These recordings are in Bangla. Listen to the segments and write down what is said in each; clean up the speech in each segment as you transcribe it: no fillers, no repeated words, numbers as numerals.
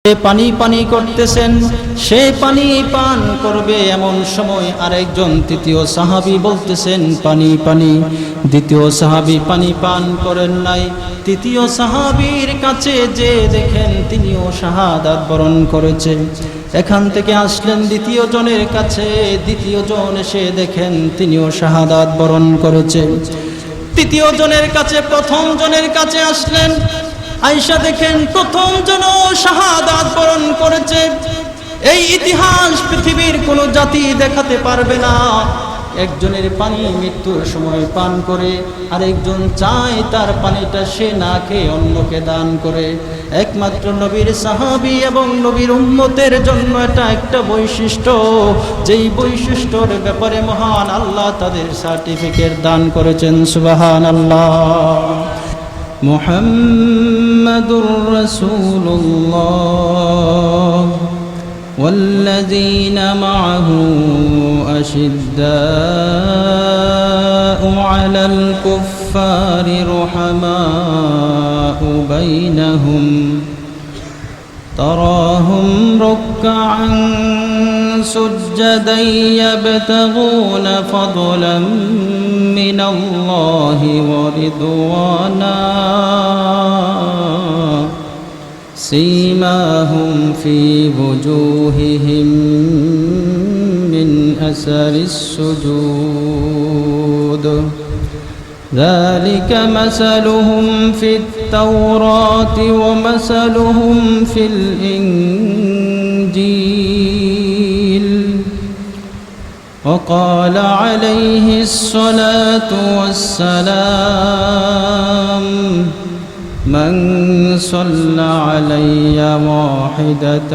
পানি পানি করতেছেন, সে পানি পান করবে এমন সময় আরেকজন তৃতীয় সাহাবী বলতেছেন পানি পানি। দ্বিতীয় সাহাবী পানি পান করেন নাই, তৃতীয় সাহাবীর কাছে যে দেখেন তিনিও শাহাদাত বরণ করেছে। এখান থেকে আসলেন দ্বিতীয় জনের কাছে, দ্বিতীয় জন এসে দেখেন তিনিও শাহাদাত বরণ করেছে। তৃতীয় জনের কাছে প্রথম জনের কাছে আসলেন, আয়েশা দেখেন প্রথম জন শাহাদাত বরণ করেছে। এই ইতিহাস পৃথিবীর কোনো জাতি দেখাতে পারবে না। একজনের পানি মৃত্যুর সময় পান করে, আরেকজন চায় তার পানিটা সে না খেয়ে অন্যকে দান করে। একমাত্র নবীর সাহাবী এবং নবীর উম্মতের জন্য এটা একটা বৈশিষ্ট্য, যেই বৈশিষ্ট্যর ব্যাপারে মহান আল্লাহ তাদের সার্টিফিকেট দান করেছেন। সুবহানাল্লাহ। মুহাম্মাদুর রাসূলুল্লাহ والذين معه أشداء على الكفار رحماء بينهم تراهم ركعا سجدا يبتغون فضلا من الله ورضوانا سيماهم في وجوههم من أثر السجود ذلك مثلهم في التوراة ومثلهم في الإنجيل وقال عليه الصلاة والسلام من صلى علي واحدة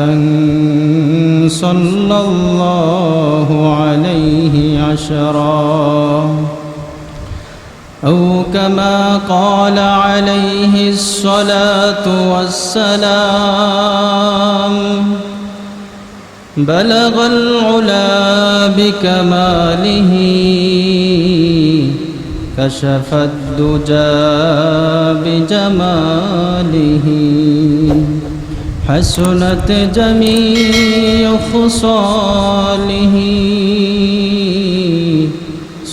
صلى الله عليه عشرا أو كما قال عليه الصلاة والسلام بلغ العلا بكماله كشف الدجى بجماله حسنت جميع خصاله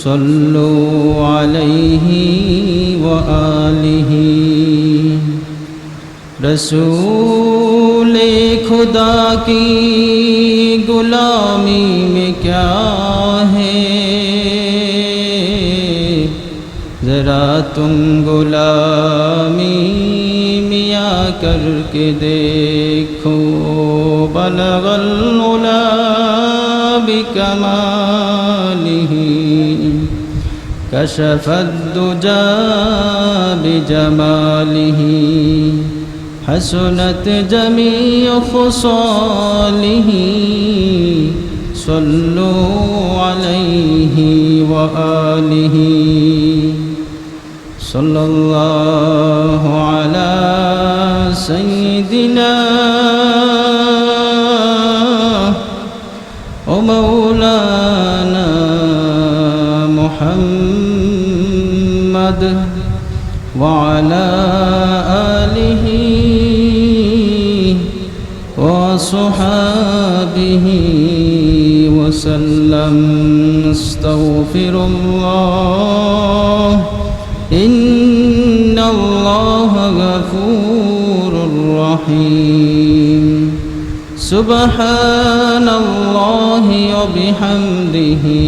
صلوا عليه وآله रसूल खुदा की गुलामी में क्या है, जरा तुम गुलामी मियाँ करके देखो बलगल उला बिकमालिही कशफद दुजा बिजमालिही हसनत जमीअ खुसालिही सल्लु अलैहि व आलिहि सल्लल्लाहु अला सय्यिदिना व मौलाना मुहम्मद व अला आलिहि व सुहाबिहि वसल्लम अस्तगफिरुल्लाह इन्नल्लाह गफूरुर रहीम सुब्हानल्लाहि व बिहम्दिहि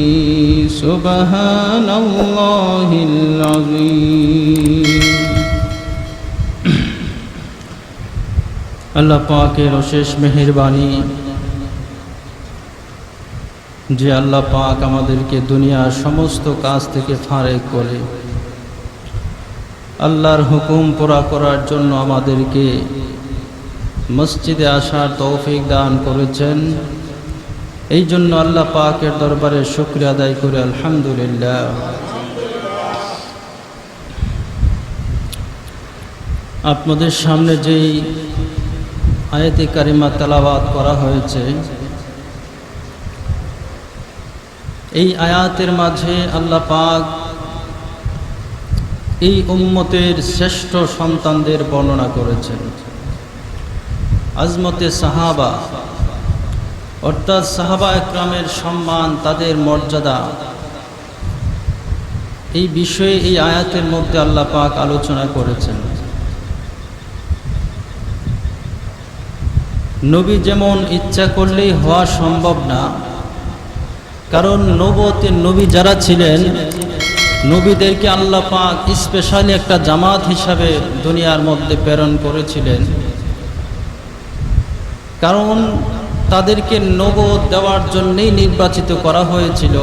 सुब्हानल्लाहिल अज़ीम। আল্লাহ পাকের অশেষ মেহেরবানি যে আল্লাহ পাক আমাদেরকে দুনিয়ার সমস্ত কাজ থেকে ফারেক করে আল্লাহর হুকুম পুরা করার জন্য আমাদেরকে মসজিদে আসার তৌফিক দান করেছেন। এই জন্য আল্লাহ পাকের দরবারে শুকরিয়া আদায় করে আলহামদুলিল্লাহ। আপনাদের সামনে যেই আয়াতে কারিমা তেলাওয়াত করা হয়েছে, এই আয়াতের মাঝে আল্লাহ পাক এই উম্মতের শ্রেষ্ঠ সন্তানদের বর্ণনা করেছেন। আজমতে সাহাবা অর্থাৎ সাহাবা একরামের সম্মান, তাদের মর্যাদা, এই বিষয়ে এই আয়াতের মধ্যে আল্লাহ পাক আলোচনা করেছেন। নবী যেমন ইচ্ছা করলেই হওয়া সম্ভব না, কারণ নবী যারা ছিলেন, নবীদেরকে আল্লাহ পাক স্পেশালি একটা জামাত হিসাবে দুনিয়ার মধ্যে প্রেরণ করেছিলেন, কারণ তাদেরকে নবুয়ত দেওয়ার জন্যই নির্বাচিত করা হয়েছিল।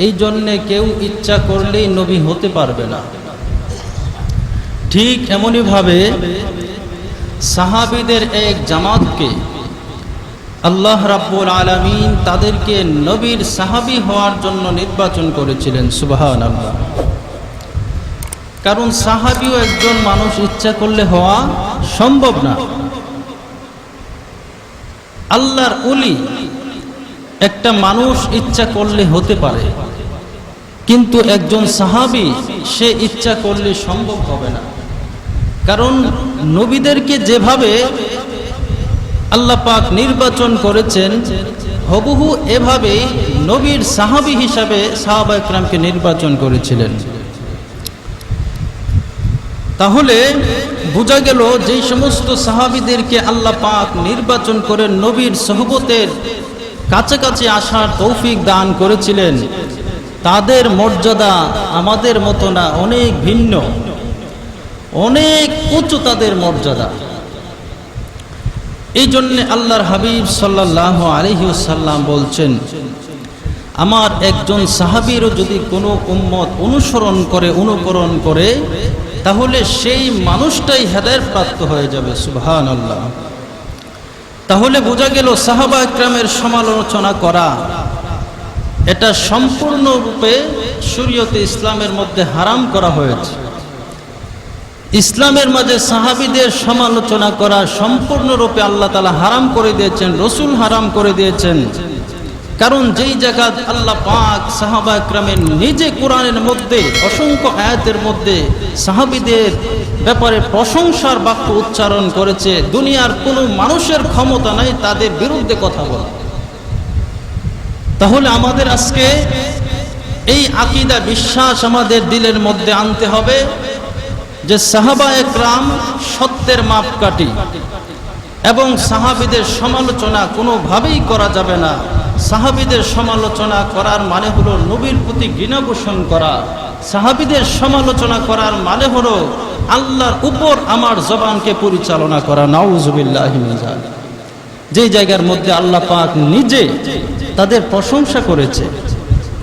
এই জন্যে কেউ ইচ্ছা করলেই নবী হতে পারবে না। ঠিক এমনইভাবে সাহাবীদের এক জামাতকে আল্লাহ রাব্বুল আলামিন তাদেরকে নবীর সাহাবী হওয়ার জন্য নির্বাচন করেছিলেন। সুবহানাল্লাহ। কারণ সাহাবীও একজন মানুষ ইচ্ছা করলে হওয়া সম্ভব না। আল্লাহর ওলি একটা মানুষ ইচ্ছা করলে হতে পারে, কিন্তু একজন সাহাবী সে ইচ্ছা করলে সম্ভব হবে না। কারণ নবীদেরকে যেভাবে আল্লাহ পাক নির্বাচন করেছেন, হুবহু এভাবেই নবীর সাহাবী হিসাবে সাহাবা একরামকে নির্বাচন করেছিলেন। তাহলে বোঝা গেল যে সমস্ত সাহাবীদেরকে আল্লাহ পাক নির্বাচন করে নবীর সোহবতের কাছাকাছি আসার তৌফিক দান করেছিলেন, তাদের মর্যাদা আমাদের মতো না, অনেক ভিন্ন, অনেক উঁচু তাদের মর্যাদা। এই জন্য আল্লাহর হাবিব সাল্লাল্লাহু আলাইহি ওয়াসাল্লাম বলছেন, আমার একজন সাহাবীরও যদি কোনো উম্মত অনুকরণ করে তাহলে সেই মানুষটাই হেদায়েত প্রাপ্ত হয়ে যাবে। সুবহানাল্লাহ। তাহলে বোঝা গেল সাহাবা একরামের সমালোচনা করা এটা সম্পূর্ণরূপে শরীয়তে ইসলামের মধ্যে হারাম করা হয়েছে। ইসলামের মাঝে সাহাবীদের সমালোচনা করা সম্পূর্ণরূপে আল্লাহ তাআলা হারাম করে দিয়েছেন, রাসূল হারাম করে দিয়েছেন। কারণ যেই জায়গায় আল্লাহ পাক সাহাবা একরামের নিজে কোরআনের মধ্যে অসংখ্য আয়াতের মধ্যে সাহাবীদের ব্যাপারে প্রশংসার বাক্য উচ্চারণ করেছে, দুনিয়ার কোনো মানুষের ক্ষমতা নাই তাদের বিরুদ্ধে কথা বলা। তাহলে আমাদের আজকে এই আকীদা বিশ্বাস আমাদের দিলের মধ্যে আনতে হবে যে সাহাবা একরাম সত্যের মাপকাঠি, এবং সাহাবীদের সমালোচনা কোনোভাবেই করা যাবে না। সাহাবীদের সমালোচনা করার মানে হলো নবীর প্রতি ঘৃণা পোষণ করা। সাহাবীদের সমালোচনা করার মানে হলো আল্লাহর উপর আমার জবানকে পরিচালনা করা। নাউযুবিল্লাহি মিন যালিক। যে জায়গার মধ্যে আল্লাহ পাক নিজে তাদের প্রশংসা করেছে,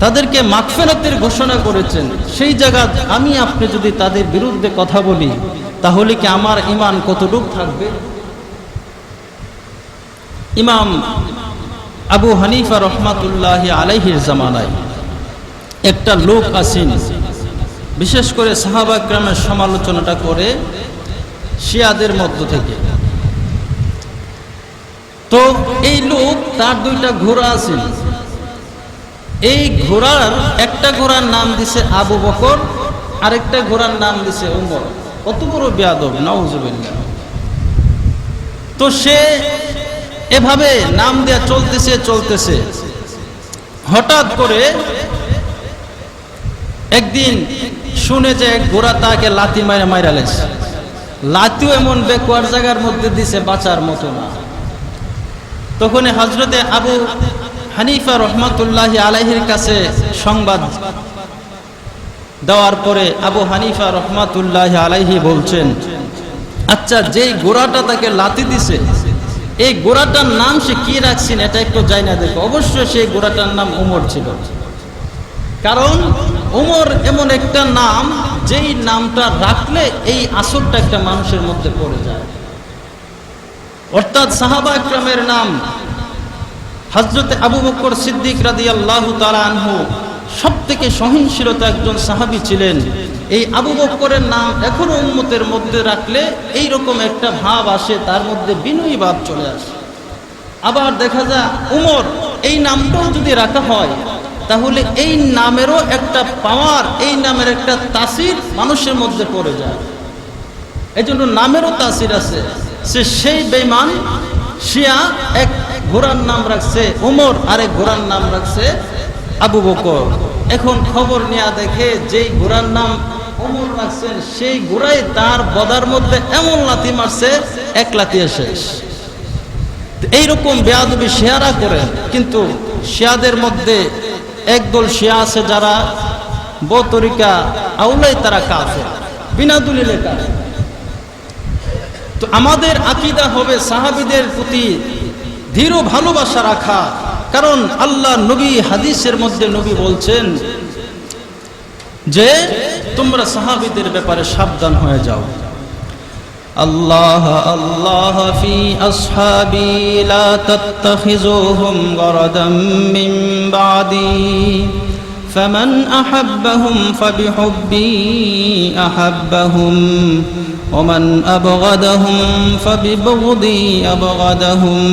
তাদেরকে মাগফিরাতের ঘোষণা করেছেন, সেই জায়গা আমি আপনি যদি তাদের বিরুদ্ধে কথা বলি তাহলে কি আমার ঈমান কতটুকু থাকবে? ইমাম আবু হানিফা রহমাতুল্লাহি আলাইহির জামানায় একটা লোক আসেন, বিশেষ করে সাহাবা একরামের সমালোচনাটা করে শিয়াদের মধ্য থেকে। তো এই লোক, তার দুইটা ঘোড়া আছে, এই ঘোড়ার একটা ঘোড়ার নাম দিছে আবু বকর, আরেকটা ঘোড়ার নাম দিছে উমর। কত বড় বেয়াদব! নাউযুবিল্লাহ। তো সে এভাবে নাম দেয়া চলতেছে। হঠাৎ করে একদিন শুনে যে ঘোড়া তাকে লাথি মাইরা লেছে। লাথিও এমন বেকুয়ার জায়গার মধ্যে দিছে বাঁচার মতো না। তখন হযরতে আবু হানিফা রহমাতুল্লাহি আলাইহির কাছে সংবাদ দেওয়ার পরে আবু হানিফা রহমাতুল্লাহি আলাইহি বলছেন, আচ্ছা, যেই ঘোড়াটা তাকে লাথি দিছে এই ঘোড়াটার নাম সে কি রাখছেন এটা একটু যাই না দেখো। অবশ্যই সেই ঘোড়াটার নাম উমর ছিল, কারণ উমর এমন একটা নাম যেই নামটা রাখলে এই আসরটা একটা মানুষের মধ্যে পড়ে যায়। অর্থাৎ সাহাবা একরামের নাম হযরতে আবু বকর সিদ্দিক রাদিয়াল্লাহু তাআলা আনহু সবথেকে সহনশীলতা একজন সাহাবী ছিলেন। এই আবু বকরের নাম এখনো উম্মতের মধ্যে রাখলে এই রকম একটা ভাব আসে, তার মধ্যে বিনয়ী ভাব চলে আসে। আবার দেখা যায় উমর এই নামটাও যদি রাখা হয় তাহলে এই নামেরও একটা পাওয়ার, এই নামের একটা তাসির মানুষের মধ্যে পড়ে যায়। এই জন্য নামেরও তাসির আছে। সেই বেঈমান শিয়া এক ঘোড়ার নাম রাখছে ওমর, আরেক ঘোড়ার নাম রাখছে আবু বকর। এখন খবর নেওয়া দেখে যেই ঘোড়ার নাম ওমর রাখছেন সেই ঘোড়াই তার বদার মধ্যে এমন লাথি মারছে, এক লাথিয়ে শেষ। এইরকম বেয়াদবি শিয়ারা করেন, কিন্তু শিয়াদের মধ্যে একদল শিয়া আছে যারা বতরিকা আউলাই, তারা কাফের, বিনা দলিলে কাফের। তো আমাদের আকীদা হবে সাহাবীদের প্রতি দৃঢ় ভালোবাসা রাখা, কারণ আল্লাহ নবী হাদিসের মধ্যে নবী বলছেন যে তোমরা সাহাবীদের ব্যাপারে সাবধান হয়ে যাও। আল্লাহ আল্লাহ ফি আসহাবি লা তাত্তাখিযুহুম গরাদাম মিন বাদি ফামান আহাব্বাহুম ফাবিহুব্বি আহাব্বাহুম ওমান আবগাদাহুম ফাবিবগদি আবগাদাহুম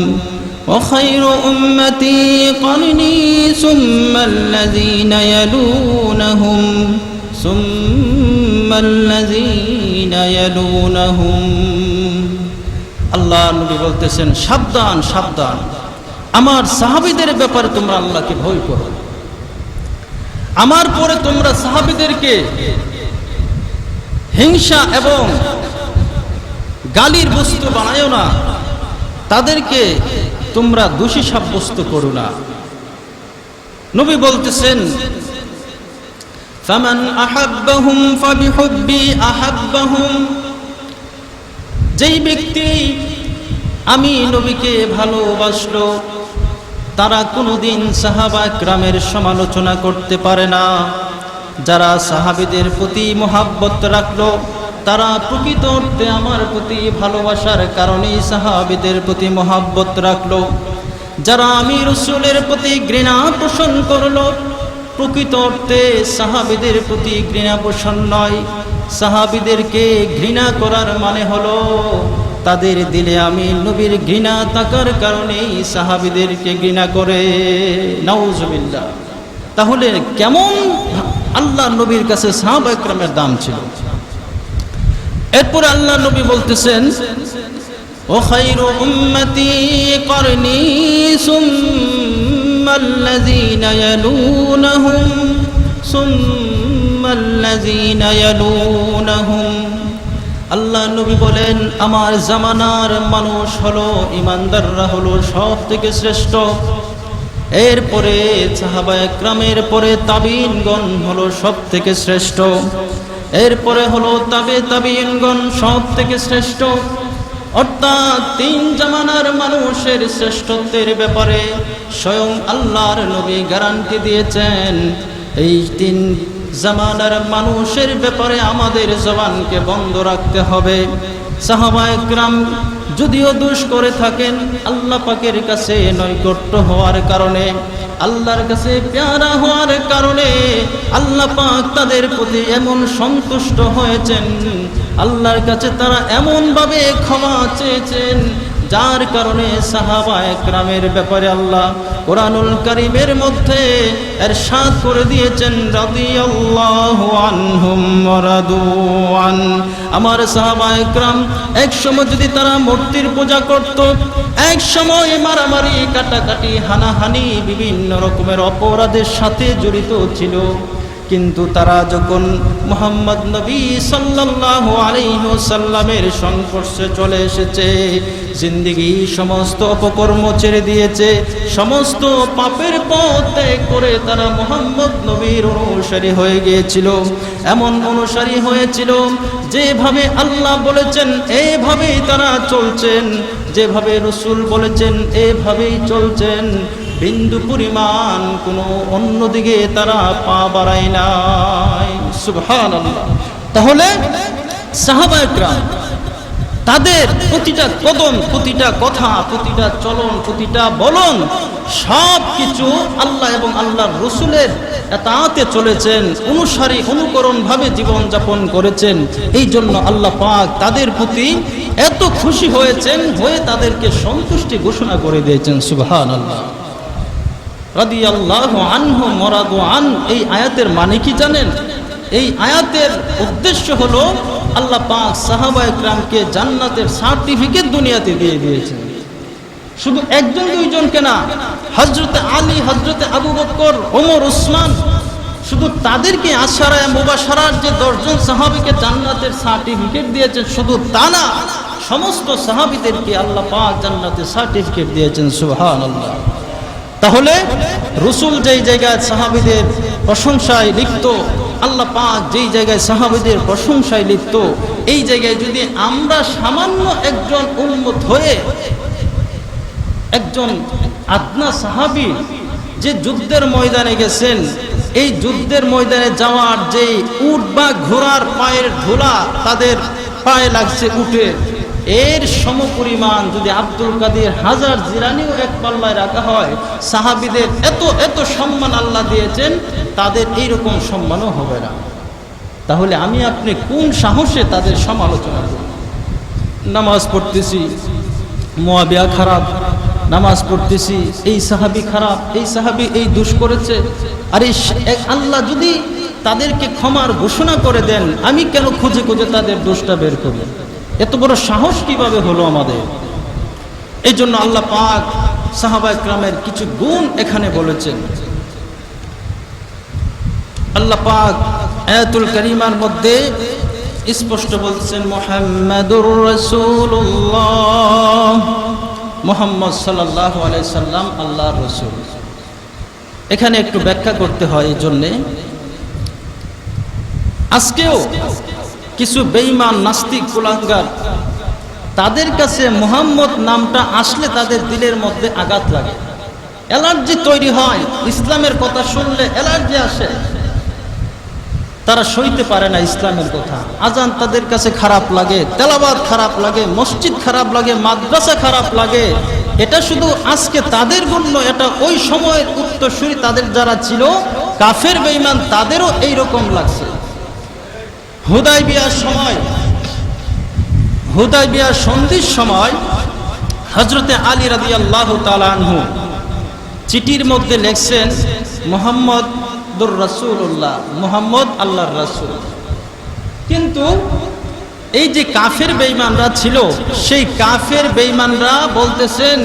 وخير أمتي قرني ثم الذين يلونهم ثم الذين يلونهم। আল্লাহ নবী বলতেছেন সাবধান সাবধান, আমার সাহাবীদের ব্যাপারে তোমরা আল্লাহকে ভয় করো, আমার পরে তোমরা সাহাবীদেরকে হিংসা এবং গালির বস্তু বানায়ো না, তাদেরকে তোমরা দোষী সাব্যস্ত করো না। নবী বলতেছেন ফামান আহাব্বাহুম ফাবিহুব্বি আহাব্বাহুম, যেই ব্যক্তি আমি নবীকে ভালোবাসলো তারা কোনোদিন সাহাবা একরামের সমালোচনা করতে পারে না। যারা সাহাবীদের প্রতি মহাব্বত রাখলো তারা প্রকৃত অর্থে আমার প্রতি ভালোবাসার কারণেই সাহাবীদের প্রতি মহাব্বত রাখলো। যারা আমি রাসূলের প্রতি ঘৃণা পোষণ করলো, প্রকৃত অর্থে সাহাবীদের প্রতি ঘৃণা পোষণ নয়। সাহাবীদেরকে ঘৃণা করার মানে হলো তাদের দিলে আমি নবীর ঘৃণা থাকার কারণেই সাহাবীদেরকে ঘৃণা করে। নাউজুবিল্লাহ। তাহলে কেমন আল্লাহ নবীর কাছে সাহাবা একরামের দাম ছিল। এরপর আল্লাহ নবী বলতেছেন ও খায়রু উম্মতি করনি সুম্মাল্লাযীনা ইয়ালুনাহুম সুম্মাল্লাযীনা ইয়ালুনাহুম। আল্লাহ নবী বলেন আমার জামানার মানুষ হলো, ইমানদাররা হলো সব থেকে শ্রেষ্ঠ। এরপরে সাহাবা একরামের পরে তাবিঈনগণ হলো সব থেকে শ্রেষ্ঠ। এরপরে হলো তাবিঈনগণ সব থেকে শ্রেষ্ঠ। অর্থাৎ তিন জামানার মানুষের শ্রেষ্ঠত্বের ব্যাপারে স্বয়ং আল্লাহর নবী গ্যারান্টি দিয়েছেন। এই তিন জামানার মানুষের ব্যাপারে আমাদের জবানকে বন্ধ রাখতে হবে। সাহাবা একরাম যদিও দোষ করে থাকেন, আল্লাহ পাকের কাছে নৈকট্য হওয়ার কারণে, আল্লাহর কাছে প্যারা হওয়ার কারণে আল্লাহ পাক তাদের প্রতি এমন সন্তুষ্ট হয়েছেন, আল্লাহর কাছে তারা এমনভাবে ক্ষমা চেয়েছেন, যার কারণে সাহাবা একরামের ব্যাপারে আল্লাহ কোরআনুল কারীমের মধ্যে ইরশাদ করে দিয়েছেন রাদিয়াল্লাহু আনহুম ওয়া রাদু আন। আমার সাহাবা একরাম এক সময় যদি তারা মূর্তির পূজা করত, এক সময় মারামারি কাটাকাটি হানাহানি বিভিন্ন রকমের অপরাধের সাথে জড়িত ছিল, কিন্তু তারা যখন মুহাম্মদ নবী সাল্লাল্লাহু আলাইহি ওয়াসাল্লামের সংস্পর্শে চলে এসেছে, জিন্দেগি সমস্ত অপকর্ম ছেড়ে দিয়েছে, সমস্ত পাপের পথ ত্যাগ করে তারা মুহাম্মদ নবীর অনুসারী হয়ে গিয়েছিল। এমন অনুসারী হয়েছিল যেভাবে আল্লাহ বলেছেন এইভাবেই তারা চলছেন, যেভাবে রাসূল বলেছেন এইভাবেই চলছেন, বিন্দু পরিমাণ কোনো অন্যদিকে তারা পা বাড়ায় নাই। সুবহানাল্লাহ। তাহলে সাহাবা একরাম তাদের প্রতিটা কদম, প্রতিটা কথা, প্রতিটা চলন, প্রতিটা বলন সব কিছু আল্লাহ এবং আল্লাহর রাসূলের এতাআতে চলেছেন, অনুসারী অনুকরণ ভাবে জীবন যাপন করেছেন। এই জন্য আল্লাহ পাক তাদের প্রতি এত খুশি হয়েছেন, হয়ে তাদেরকে সন্তুষ্টি ঘোষণা করে দিয়েছেন। সুবহানাল্লাহ। রাদিয়াল্লাহু আনহুম ওয়া রাদু আন, এই আয়াতের মানে কি জানেন? এই আয়াতের উদ্দেশ্য হলো আল্লাহ পাক সাহাবায়ে কেরামকে জান্নাতের সার্টিফিকেট দুনিয়াতে দিয়ে দিয়েছেন। শুধু একজন দুইজনকে না, হযরতে আলী, হযরতে আবু বকর, ওমর, উসমান, শুধু তাদেরকে আশারায়ে মুবাশশারার যে 10 জন সাহাবীকে জান্নাতের সার্টিফিকেট দিয়েছেন, শুধু তা না, সমস্ত সাহাবীদেরকে আল্লাহ পাক জান্নাতের সার্টিফিকেট দিয়েছেন। সুবহানাল্লাহ। তাহলে রাসূল যেই জায়গায় সাহাবীদের প্রশংসায় লিপ্ত, আল্লাহ পাক যেই জায়গায় সাহাবীদের প্রশংসায় লিপ্ত, এই জায়গায় যদি আমরা সামান্য একজন উম্মত হয়ে একজন আদনা সাহাবী যে যুদ্ধের ময়দানে গেছেন, এই যুদ্ধের ময়দানে যাওয়ার যে উট বা ঘোড়ার পায়ের ধুলা তাদের পায়ে লাগছে উঠে, এর সমপরিমাণ যদি আব্দুল কাদের হাজার জিলানীও এক পাল্লায় রাখা হয়, সাহাবীদের এত এত সম্মান আল্লাহ দিয়েছেন, তাদের এইরকম সম্মানও হবে না। তাহলে আমি আপনি কোন সাহসে তাদের সমালোচনা করব? নামাজ পড়তেছি, মুয়াবিয়া খারাপ, নামাজ পড়তেছি, এই সাহাবী খারাপ, এই সাহাবী এই দোষ করেছে। আরে আল্লাহ যদি তাদেরকে ক্ষমার ঘোষণা করে দেন, আমি কেন খুঁজে খুঁজে তাদের দোষটা বের করি? এত বড় সাহস কিভাবে হলো আমাদের? এই জন্য আল্লাহ পাক সাহাবায়ে কেরামের কিছু গুণ এখানে বলেছেন। আল্লাহ পাক আয়াতুল কারীমার মধ্যে স্পষ্ট বলছেন, মুহাম্মাদুর রাসূলুল্লাহ, মুহাম্মদ সাল্লাল্লাহু আলাইহি সাল্লাম আল্লাহর রাসূল। এখানে একটু ব্যাখ্যা করতে হয়। এই জন্যে আজকেও কিছু বেঈমান নাস্তিক কুলাঙ্গার, তাদের কাছে মুহাম্মদ নামটা আসলে তাদের দিলের মধ্যে আঘাত লাগে, অ্যালার্জি তৈরি হয়। ইসলামের কথা শুনলে অ্যালার্জি আসে, তারা সইতে পারে না ইসলামের কথা। আজান তাদের কাছে খারাপ লাগে, তেলাওয়াত খারাপ লাগে, মসজিদ খারাপ লাগে, মাদ্রাসা খারাপ লাগে। এটা শুধু আজকে তাদের জন্য, এটা ওই সময়ের উত্তরসূরি তাদের যারা ছিল কাফের বেঈমান, তাদেরও এইরকম লাগছে। হুদায়বিয়ার সময়, হুদায়বিয়ার সন্ধির সময় হযরতে আলী রাদিয়াল্লাহু তাআলা আনহু চিঠির মধ্যে লিখছেন, মুহাম্মদুর রাসূলুল্লাহ, মুহাম্মদ আল্লাহর রাসূল। কিন্তু এই যে কাফের বেঈমানরা ছিল, সেই কাফের বেঈমানরা বলতেছেন,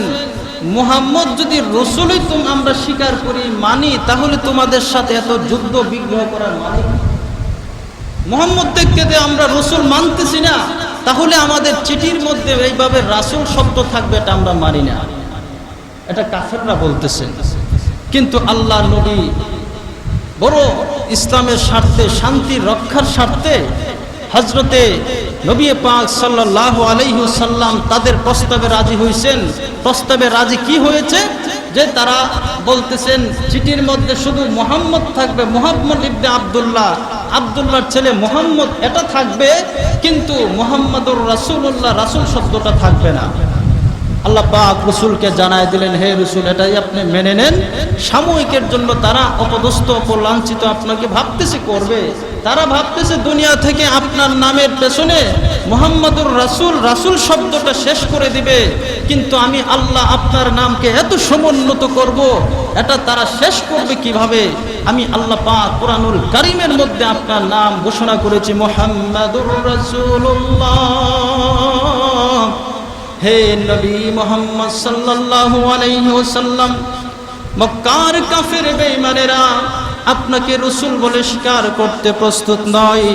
মুহাম্মদ যদি রাসূলই আমরা স্বীকার করি, মানি, তাহলে তোমাদের সাথে এত যুদ্ধ বিগ্রহ করার মানে? মুহাম্মদ দেখতে আমরা রাসূল মানতেছি না, তাহলে আমাদের চিঠির মধ্যে এইভাবে রাসূল শব্দ থাকবে, এটা আমরা মানি না। এটা কাফেররা বলতেছেন। কিন্তু আল্লাহ নবী বড় ইসলামের স্বার্থে, শান্তি রক্ষার স্বার্থে হযরতে নবী পাক সাল্লাল্লাহু আলাইহি ওয়াসাল্লাম তাদের প্রস্তাবে রাজি হয়েছেন। প্রস্তাবে রাজি কি হয়েছে? যে তারা বলতেছেন চিঠির মধ্যে শুধু মুহাম্মদ থাকবে, মুহাম্মদ ইবনে আব্দুল্লাহ, আব্দুল্লাহর ছেলে মুহাম্মদ, এটা থাকবে, কিন্তু মুহাম্মাদুর রাসূলুল্লাহ, রাসূল শব্দটা থাকবে না। আল্লাহ পাক রাসূলকে জানায় দিলেন, হে রাসূল, এটাই আপনি মেনে নেন। সাময়িকের জন্য তারা অপদস্থ, অপলাঞ্ছিত আপনাকে ভাবতেছে করবে, তারা ভাবতেছে দুনিয়া থেকে আপনার নামের পেছনে মুহাম্মাদুর রাসূল, রাসূল শব্দটা শেষ করে দিবে, কিন্তু আমি আল্লাহ আপনার নামকে এত সমুন্নত করব, এটা তারা শেষ করবে কিভাবে? আমি আল্লাহ পাক কুরআনুল কারীমের মধ্যে আপনার নাম ঘোষণা করেছি, মুহাম্মাদুর রাসূলুল্লাহ। হে নবী মুহাম্মদ সাল্লাল্লাহু আলাইহি ওয়াসাল্লাম, মক্কার কাফের বেঈমানেরা আপনাকে রাসূল বলে স্বীকার করতে প্রস্তুত নয়,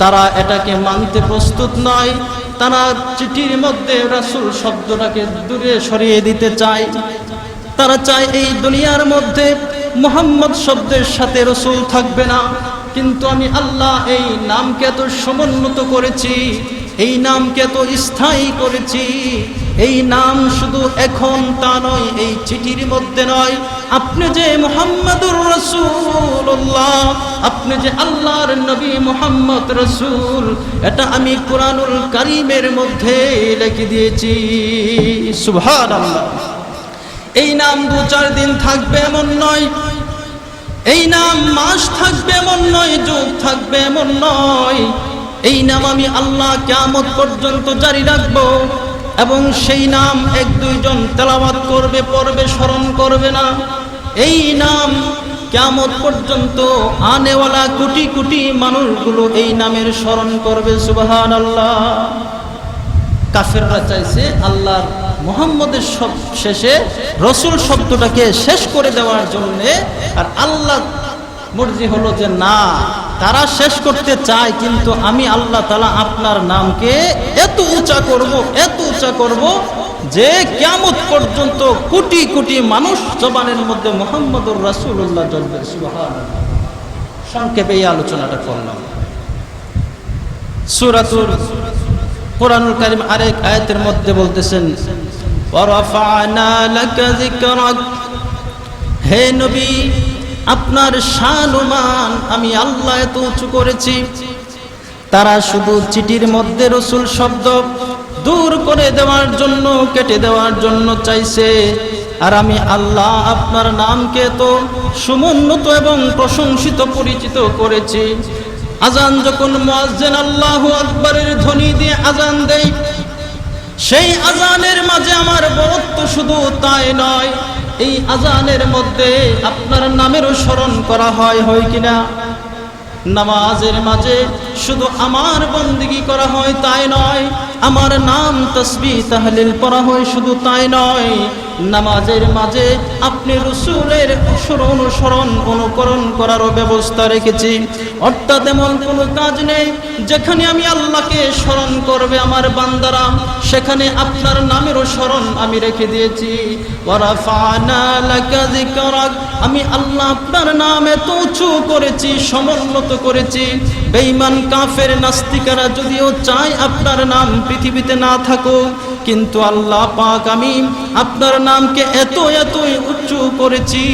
তারা এটাকে মানতে প্রস্তুত নয়। তারা চিঠির মধ্যে রাসূল শব্দটাকে দূরে সরিয়ে দিতে চায়। তারা চায় এই দুনিয়ার মধ্যে মুহাম্মদ শব্দের সাথে রাসূল থাকবে না। কিন্তু আমি আল্লাহ এই নামকে এত সমুন্নত করেছি, এই নামকে এত স্থায়ী করেছি। এই নাম শুধু এখন তা নয়, এই চিঠির মধ্যে নয়, আপনি যে মুহাম্মাদুর রাসূলুল্লাহ, আপনি যে আল্লাহর নবী মুহাম্মদ রাসূল, এটা আমি কুরআনুল কারীমের মধ্যে লিখে দিয়েছি। সুবহানাল্লাহ। এই নাম 2-4 দিন থাকবে এমন নয়, এই নাম মাস থাকবে এমন নয়, যুগ থাকবে এমন নয়। এই নাম আমি আল্লাহ কিয়ামত পর্যন্ত জারি রাখবো, এবং সেই নাম 1-2 জন তেলাওয়াত করবে, পড়বে, স্মরণ করবে না। এই নাম কিয়ামত পর্যন্ত আনেওয়ালা কোটি কোটি মানুষগুলো এই নামের স্মরণ করবে সুবহানাল্লাহ। কাফেররা চাইছে আল্লাহর মুহাম্মদের শেষে রসুল শব্দটাকে শেষ করে দেওয়ার জন্য, আর আল্লাহ মর্জি হলো যে না, তারা শেষ করতে চায়, কিন্তু আমি আল্লাহ তাআলা আপনার নামকে এত উঁচা করব যে কিয়ামত পর্যন্ত কোটি কোটি মানুষ জবানের মধ্যে মুহাম্মদুর রাসূলুল্লাহ জ্বলবে। সুবহানাল্লাহ। সংক্ষেপে এই আলোচনাটা করলাম। সূরাতুল কুরআনুল কারীম আরেক আয়াতের মধ্যে বলতেছেন, ওয়ারাফা'না লাকা যিকরাক, হে নবী আপনার শান ও মান আমি আল্লাহ এত উঁচু করেছি। তারা শুধু চিঠির মধ্যে রসুল শব্দ দূর করে দেওয়ার জন্য, কেটে দেওয়ার জন্য চাইছে, আর আমি আল্লাহ আপনার নামকে তো সমুন্নত এবং প্রশংসিত পরিচিত করেছি। আজান যখন মুয়াজ্জিন আল্লাহু আকবারের ধ্বনি দিয়ে আজান দেয়, সেই আজানের মাঝে আমার বরত্ব শুধু তাই নয়, এই আজানের মধ্যে আপনার নামেরও স্মরণ করা হয় কিনা? নামাজের মাঝে শুধু আমার বন্দেগী করা হয় তাই নয়, আমার নাম তাসবিহ তাহলিল পড়া হয় শুধু তাই নয়, নামাজের মাঝে আপনি রাসূলের অনুসরণ অনুকরণ করারও ব্যবস্থা রেখেছি। অর্থাৎ এমন কোনো কাজ নেই যেখানে আমি আল্লাহকে স্মরণ করবে আমার বান্দারা, সেখানে আপনার নামেরও স্মরণ আমি রেখে দিয়েছি। ওয়ারাফা'না লাকা যিকরাক, আমি আল্লাহ আপনার নাম এত উঁচু করেছি, সমুন্নত করেছি। বেঈমান কাফের নাস্তিকেরা যদিও চায় আপনার নাম পৃথিবীতে না থাকুক, কিন্তু আল্লাহ পাক আমি আপনার নামকে এতই উঁচু করেছি,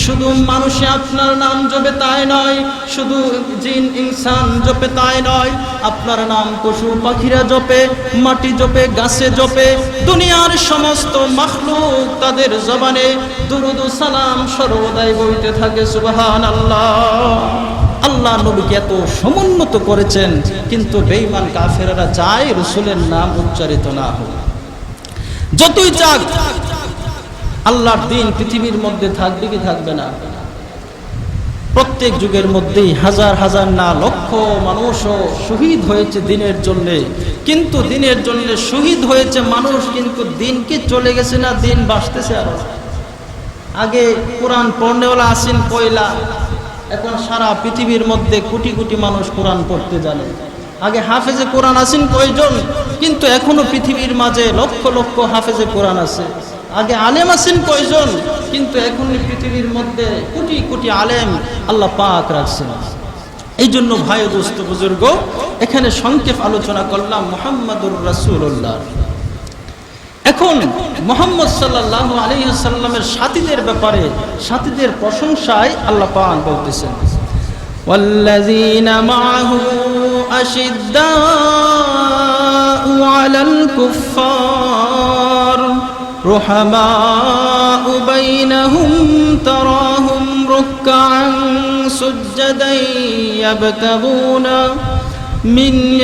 শুধু মানুষে আপনার নাম জপে তাই নয়, শুধু জিন ইনসান জপে তাই নয়, আপনার নাম পশু পাখিরা জপে, মাটি জপে, গাছে জপে, দুনিয়ার সমস্ত মাখলুক তাদের জবানে দুরুদ ও সালাম সর্বদাই বইতে থাকে। সুবহানাল্লাহ। আল্লাহ নবীকে এত সমুন্নত করেছেন, কিন্তু বেঈমান কাফেররা চায় রাসূলের নাম উচ্চারিত না হোক। যতই চাক আল্লাহর দ্বীন পৃথিবীর মধ্যে থাকবে কি থাকবে না? প্রত্যেক যুগের মধ্যেই হাজার হাজার না লক্ষ মানুষও শহীদ হয়েছে দিনের জন্য, কিন্তু দিনের জন্য শহীদ হয়েছে মানুষ, কিন্তু দিন কি চলে গেছে না? দিন বাঁচতেছে আরো। আগে কোরআন পড়নেওয়ালা আসেন কয়লা, এখন সারা পৃথিবীর মধ্যে কোটি কোটি মানুষ কোরআন পড়তে জানে। আগে হাফেজে কোরআন আছেন কয়জন, কিন্তু এখনো পৃথিবীর মাঝে লক্ষ লক্ষ হাফেজে কোরআন আছে। আগে আলেম আছেন কয়জন, কিন্তু এখন পৃথিবীর মধ্যে কোটি কোটি আলেম আল্লাহ পাক রাখছেন। এই জন্য ভাই দোস্ত বুজুর্গ, এখানে সংক্ষেপ আলোচনা করলাম মুহাম্মাদুর রাসূলুল্লাহ। এখন মুহাম্মদ সাল্লাল্লাহু আলাইহি ওয়াসাল্লামের সাথীদের ব্যাপারে, সাথীদের প্রশংসায় আল্লাহ পাক বলতেছেন, ওয়াল্লাযীনা মাআহু আশিদ্দাউ আলাল কুফফার রুহামাউ বাইনাহুম তারাহুম রুকআন সুজদান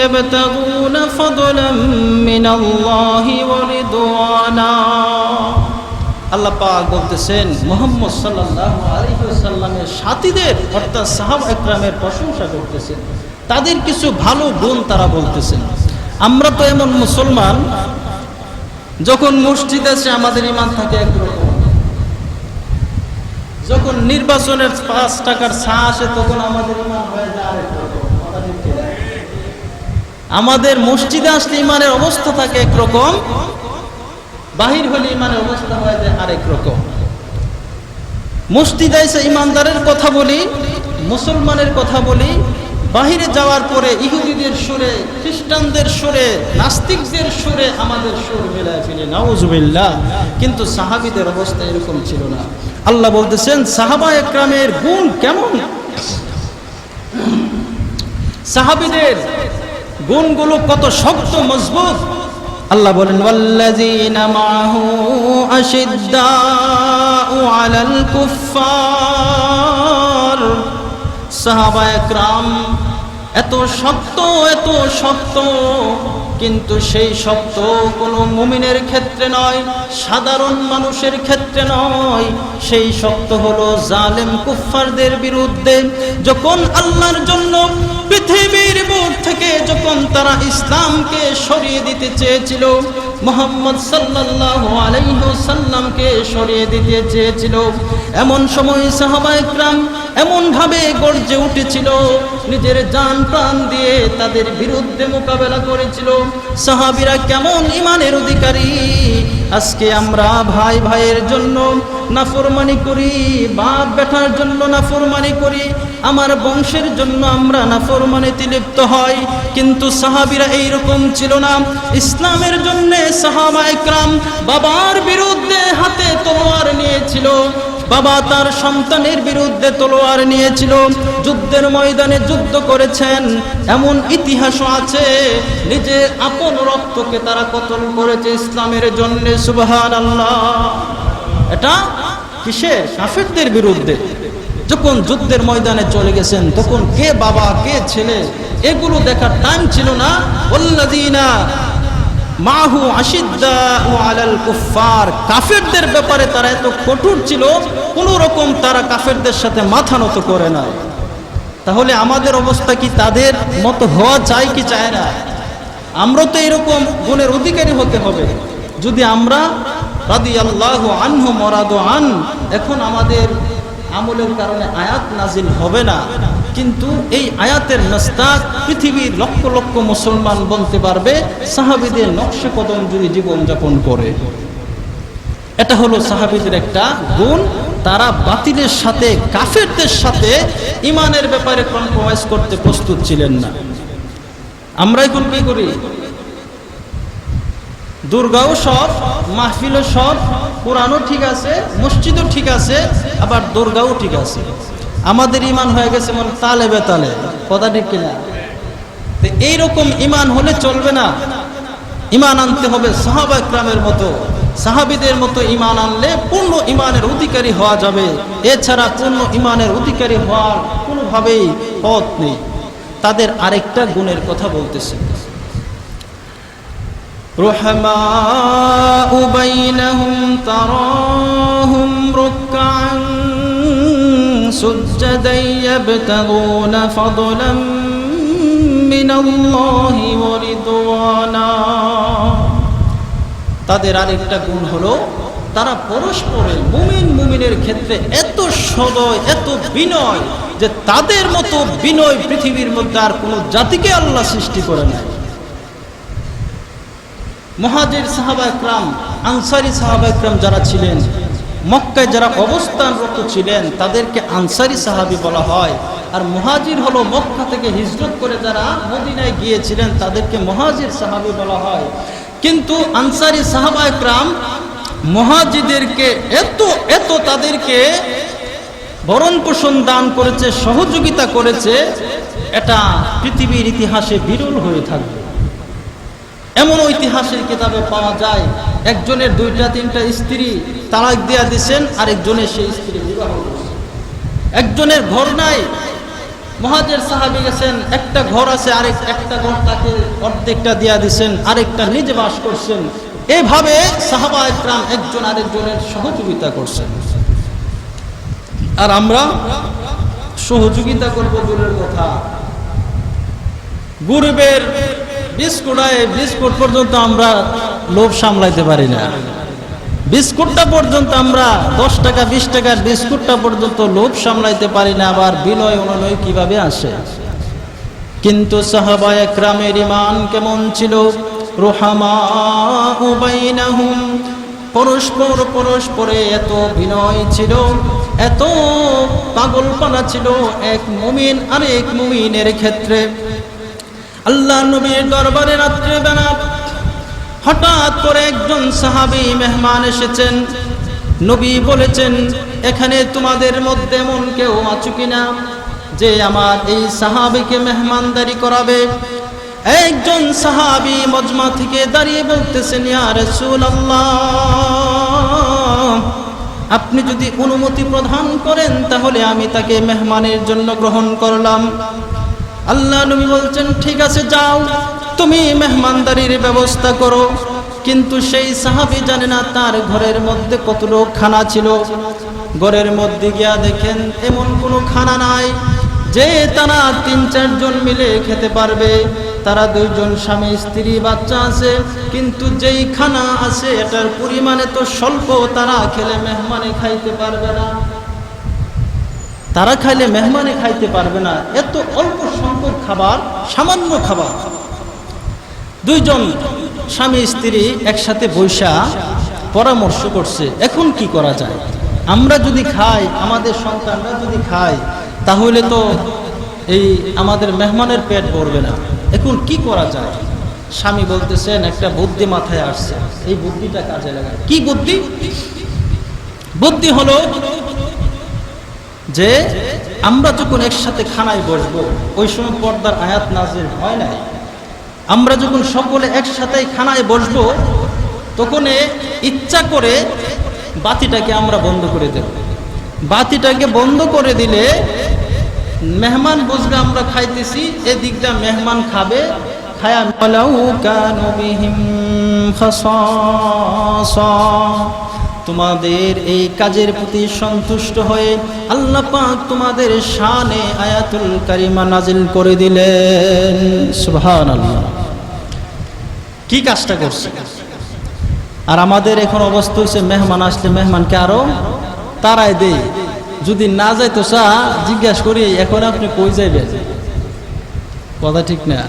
يبتغون فضلا من الله ورضوانا। আল্লাহ পাক বলতেছেন মুহাম্মদ সাল্লাল্লাহু আলাইহি ওয়াসাল্লামের সাথীদের অর্থাৎ সাহাবা একরামের প্রশংসা করতেছেন, তাদের কিছু ভালো গুণ তারা বলতেছেন। আমরা তো এমন মুসলমান, যখন মসজিদ আছে আমাদের ঈমান থাকে একরকম, যখন নির্বাচনের 5 টাকার ছা আসে তখন আমাদের ঈমান হয়ে যায় আরেক রকম। আমাদের মসজিদে আসলে ইমানের অবস্থা থাকে একরকম, বাহির হলে ইমানের অবস্থা হয়ে যায় আরেক রকম। মসজিদে এসে ইমানদারের কথা বলি, মুসলমানের কথা বলি, বাহিরে যাওয়ার পরে ইহুদিদের সুরে, খ্রিস্টানদের সুরে, নাস্তিকদের সুরে আমাদের সুর মিলায় ফেলে, নাউজুবিল্লাহ। কিন্তু সাহাবীদের অবস্থা এরকম ছিল না। আল্লাহ বলতেছেন সাহাবা একরামের গুণ কেমন, সাহাবীদের গুণগুলো কত শক্ত মজবুত। আল্লাহ বলেন ওয়াল্লাযীনা মাআহু আশিদ্দাউ আলাল কুফফার, সাহাবা একরাম এত শক্ত, এত শক্ত, কিন্তু সেই শক্ত কোনো মুমিনের ক্ষেত্রে নয়, সাধারণ মানুষের ক্ষেত্রে নয়। সেই শক্ত হলো জালেম কুফফারদের বিরুদ্ধে। যখন আল্লাহর জন্য পৃথিবীর বুক থেকে যখন তারা ইসলামকে সরিয়ে দিতে চেয়েছিল, মুহাম্মদ সাল্লাল্লাহু আলাইহি ওয়াসাল্লামকে সরিয়ে দিতে চেয়েছিল, এমন সময় সাহাবায়ে কেরাম এমন ভাবে গর্জে উঠেছিল, নিজের জান প্রাণ দিয়ে তাদের বিরুদ্ধে মোকাবেলা করেছিল। সাহাবীরা কেমন ঈমানের অধিকারী! আজকে আমরা ভাই ভাইয়ের জন্য নাফরমানি করি, বাপ বেটার জন্য নাফরমানি করি, আমার বংশের জন্য আমরা নাফরমানিতে লিপ্ত হই। কিন্তু সাহাবীরা এইরকম ছিল না। ইসলামের জন্য সাহাবায়ে কেরাম বাবার বিরুদ্ধে হাতে তলোয়ার নিয়েছিল, বাবা তার সন্তানের বিরুদ্ধে তলোয়ার নিয়েছিল, যুদ্ধের ময়দানে যুদ্ধ করেছেন। এমন ইতিহাসও আছে, নিজের আপন রক্তকে তারা কতল করেছে ইসলামের জন্য। সুবহানাল্লাহ। এটা কিসের? কাফেরদের বিরুদ্ধে। যখন যুদ্ধের ময়দানে চলে গেছেন, তখন কে বাবা কে ছেলে এগুলো দেখার টাইম ছিল না। ওয়াল্লাযীনা মাহু আশিদ্দাউ আলাল কুফফার, কাফেরদের ব্যাপারে তারা এত কঠোর ছিল, কোন রকম তারা কাফেরদের সাথে মাথা নত করে না। তাহলে আমাদের অবস্থা কি তাদের মতো হওয়া চাই কি চায় না? আমরা তো এরকম গুণের অধিকারী হতে হবে। যদি আমরা রাদিয়াল্লাহু আনহু মুরাদু আন, এখন আমাদের আমলের কারণে আয়াত নাজিল হবে না, কিন্তু এই আয়াতের নাস্তাক পৃথিবীর লক্ষ লক্ষ মুসলমান বলতে পারবে সাহাবীদের নকশে কদম যদি জীবন যাপন করে। এটা হলো সাহাবীদের একটা গুণ। তারা বাতিলের সাথে, কাফেরদের সাথে ঈমানের ব্যাপারে কম্প্রোমাইজ করতে প্রস্তুত ছিলেন না। আমরা এখন কি করি? দুর্গাও সব, মাহফিলও সব, কোরআনও ঠিক আছে, মসজিদও ঠিক আছে, আবার দুর্গাও ঠিক আছে। আমাদের ঈমান হয়ে গেছে মন তালে বেতালে, কথা ঠিক কিনা? তো এইরকম ঈমান হলে চলবে না। ঈমান আনতে হবে সাহাবায়ে কেরামের মতো, সাহাবীদের মতো ঈমান আনলে পূর্ণ ঈমানের অধিকারী হওয়া যাবে। এছাড়া পূর্ণ ঈমানের অধিকারী হওয়ার কোনোভাবেই পথ নেই। তাদের আরেকটা গুণের কথা বলতেছে, রুহামাউ বাইনাহুম তারাহুম রুকআন সুজদান ইয়াবতাগুনা ফাদলাম মিনাল্লাহি ওয়া রিদওয়ানা। তাদের আরেকটা গুণ হলো তারা পরস্পরের মুমিনের ক্ষেত্রে এত সদয়, এত বিনয়, যে তাদের মতো বিনয় পৃথিবীর মধ্যে আর কোনো জাতিকে আল্লাহ সৃষ্টি করে নাই। মুহাজির সাহাবায়ে কেরাম, আনসারী সাহাবায়ে কেরাম যারা ছিলেন, মক্কায় যারা অবস্থানরত ছিলেন, তাদেরকে আনসারী সাহাবী বলা হয়। আর মুহাজির হলো মক্কা থেকে হিজরত করে যারা মদিনায় গিয়েছিলেন, তাদেরকে মুহাজির সাহাবী বলা হয়। কিন্তু আনসারী সাহাবায়ে কেরাম মুহাজিরদেরকে এত তাদেরকে ভরণ পোষণ দান করেছে, সহযোগিতা করেছে, এটা পৃথিবীর ইতিহাসে বিরল হয়ে থাকবে। এমন ইতিহাসের কিতাবে পাওয়া যায়, একজনের 2-3টা স্ত্রী তালাক দিয়া দিয়েছেন, আরেকজনের সেই স্ত্রী বিবাহ করেছেন। একজনের ঘর নাই, মুহাজির সাহাবী গেছেন, একটা ঘর আছে, একটা ঘর তাকে অর্ধেকটা দিয়া দিয়েছেন, আরেকটা নিজে বাস করছেন। এইভাবে সাহাবায়ে কেরাম একজন আরেকজনের সহযোগিতা করছেন। আর আমরা সহযোগিতা করব দূরের কথা, গরিবের বিস্কুট পর্যন্ত আমরা লোভ সামলাইতে পারি না। বিস্কুটটা পর্যন্ত আমরা 10 টাকা 20 টাকার বিস্কুটটা পর্যন্ত লোভ সামলাইতে পারি না, আবার বিনয় অনুনয় কিভাবে আসে। কিন্তু সাহাবায়ে কেরামের ঈমান কেমন ছিল? রুহামাউ বাইনাহুম, পরস্পরে এত বিনয় ছিল, এত পাগলপানা ছিল এক মুমিন আরেক মুমিনের ক্ষেত্রে। আল্লাহ নবীর দরবারে রাত্রে বেলা হঠাৎ করে একজন সাহাবী মেহমান এসেছেন। নবী বলেছেন, এখানে তোমাদের মধ্যে এমন কেউ আছে কিনা যে আমার এই সাহাবীকে মেহমানদারি করাবে? একজন সাহাবী মজমা থেকে দাঁড়িয়ে বলতেছেন, ইয়া রাসূলুল্লাহ, আপনি যদি অনুমতি প্রদান করেন তাহলে আমি তাকে মেহমানের জন্য গ্রহণ করলাম। আল্লাহ নবী বলছেন ঠিক আছে যাও, তুমি মেহমানদারির ব্যবস্থা করো। কিন্তু সেই সাহাবী জানে না তার ঘরের মধ্যে কত লোক খানা ছিল। ঘরের মধ্যে গিয়া দেখেন এমন কোনো খানা নাই যে তারা ৩-৪ জন মিলে খেতে পারবে। তারা 2 জন স্বামী স্ত্রী বাচ্চা আছে, কিন্তু যেই খানা আছে এটার পরিমাণে তো স্বল্প, তারা খেলে মেহমানে খাইতে পারবে না। তারা খাইলে মেহমানে খাইতে পারবে না, এত অল্প সংখ্যক খাবার, সামান্য খাবার। 2 জন স্বামী স্ত্রী একসাথে বৈশা পরামর্শ করছে এখন কি করা যায়। আমরা যদি খাই, আমাদের সন্তানরা যদি খায়, তাহলে তো এই আমাদের মেহমানের পেট ভরবে না। এখন কি করা যায়? স্বামী বলতেছেন একটা বুদ্ধি মাথায় আসছে, এই বুদ্ধিটা কাজে লাগায়। কি বুদ্ধি? বুদ্ধি হলো যে আমরা যখন একসাথে খানায় বসবো, ওই সময় পর্দার আয়াত নাযিল হয় নাই, আমরা যখন সকলে একসাথে খানায় বসবো তখন ইচ্ছা করে বাতিটাকে আমরা বন্ধ করে দেব। বাতিটাকে বন্ধ করে দিলে মেহমান বুঝবে আমরা খাইতেছি, এদিকটা মেহমান খাবে, খায়া তোমাদের এই কাজের প্রতি সন্তুষ্ট হয়ে আল্লাহ পাক তোমাদের শানে আয়াতুল কারিমা নাজিল করে দিলেন। সুবহানাল্লাহ, কি কাজটা করছে। আর আমাদের এখন অবস্থা হচ্ছে মেহমান আসলে মেহমানকে আরো তাড়াই দেই, যদি না যাই তো জিজ্ঞাসা করি এখন আপনি কই যাইবেন, কথা ঠিক না,